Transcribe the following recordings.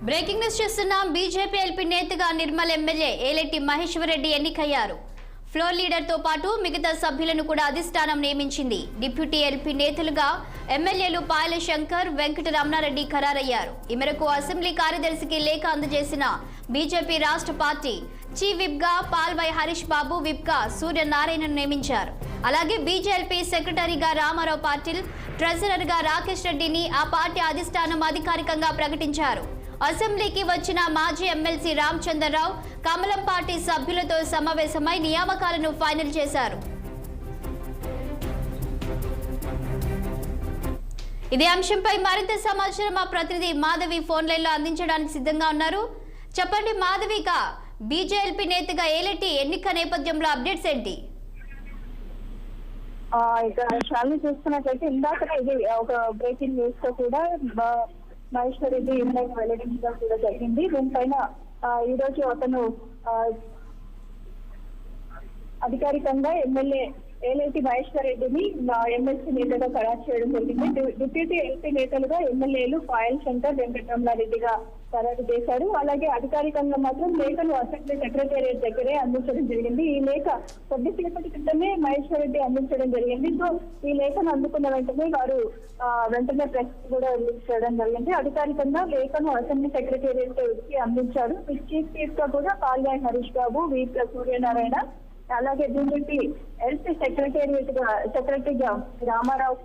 Breaking news చూస్తున్నాం. BJP LP నేతగా Nirmal MLA ఏలెట్టి Maheshwar Reddy ఎన్నికయ్యారు. ఫ్లోర్ లీడర్ తో పాటు మిగతా సభ్యులను కూడా అధిష్టానం నియమించింది. డిప్యూటీ ఎల్పీ నేతలుగా ఎమ్మెల్యేలు పాయల శంకర్, వెంకట రమణారెడ్డి ఖరారయ్యారు. ఈ మేరకు అసెంబ్లీ కార్యదర్శికి లేఖ అందజేసిన బీజేపీ రాష్ట్ర పార్టీ చీఫ్ విప్ గా పాల్వై హరీష్ బాబు, విప్ గా సూర్యనారాయణను నియమించారు. అలాగే బీజేపీ సెక్రటరీగా రామారావు పాటిల్, ట్రెజరర్ గా రాకేష్ రెడ్డిని ఆ పార్టీ అధిష్టానం అధికారికంగా ప్రకటించారు. అసెంబ్లీకి వచ్చిన మాజీ ఎమ్మెల్సీ రామచంద్రరావు కమలం పార్టీ సభ్యులతో సమావేశమై నియామకాలను ఫైనల్ చేశారు. ఇదే అంశంపై మరింత సమాచారం మా ప్రతినిధి మాధవి ఫోన్ లైన్ లో అందించడానికి సిద్ధంగా ఉన్నారు. చెప్పండి మాధవిగా, బీజేపీ నేతగా ఏలెట్టి ఎన్నిక నేపథ్యంలో అప్డేట్స్ ఏంటి? చూస్తున్నట్లయితే ఇందాక ఇది ఒక బ్రేకింగ్ న్యూస్ తో కూడా మహేశ్వర్ రెడ్డి ఎమ్మెల్యే వెల్లడించడం కూడా జరిగింది. దీనిపైన ఈ రోజు అతను అధికారికంగా ఎమ్మెల్యే ఏలెట్టి మహేశ్వర్ రెడ్డిని ఎమ్మెల్సీ నేతగా ఖరారు చేయడం జరిగింది. డిప్యూటీ ఎల్పీ నేతలుగా ఎమ్మెల్యేలు పాయల్ శంకర్, వెంకట రమణారెడ్డిగా ఖరారు చేశారు. అలాగే అధికారికంగా మాత్రం లేఖను అసెంబ్లీ సెక్రటేరియట్ దగ్గరే అందించడం జరిగింది. ఈ లేఖ కొద్దిసేపటి క్రితమే మహేశ్వర్ రెడ్డి అందించడం జరిగింది. సో ఈ లేఖను అందుకున్న వెంటనే వారు వెంటనే ప్రెస్ కూడా రిలీజ్ చేయడం జరిగింది. అధికారికంగా లేఖను అసెంబ్లీ సెక్రటేరియట్ కి అందించారు. చీఫ్ విప్ గా కూడా పాల్వై హరీష్ బాబు, విప్ సూర్యనారాయణ, అలాగే బీజేపీ ఎల్పీ సెక్రటరీగా రామారావు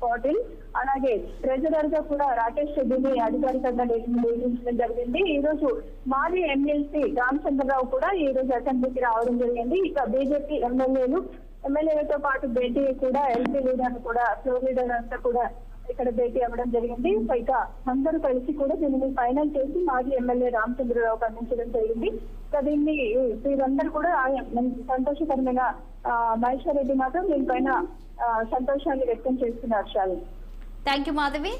పాటిల్, అలాగే ట్రెజరర్ గా కూడా రాకేష్ రెడ్డిని అధికారికంగా నియమించడం జరిగింది. ఈ రోజు మాజీ ఎమ్మెల్సీ రామచంద్రరావు కూడా ఈ రోజు అసెంబ్లీకి రావడం జరిగింది. ఇక బీజేపీ ఎమ్మెల్యేలతో పాటు భేటీ కూడా ఎల్పీ లీడర్ కూడా ఫ్లోర్ లీడర్ అంతా కూడా ఇక్కడ భేటీ అవ్వడం జరిగింది. ఇక అందరూ కలిసి కూడా దీనిని ఫైనల్ చేసి మాజీ ఎమ్మెల్యే రామచంద్రరావుకు అందించడం జరిగింది. దీన్ని వీరందరూ కూడా సంతోషకరమైన మహేశ్వర్ రెడ్డి మాత్రం దీనిపైన సంతోషాన్ని వ్యక్తం చేస్తున్నారు. Thank you Madhavi.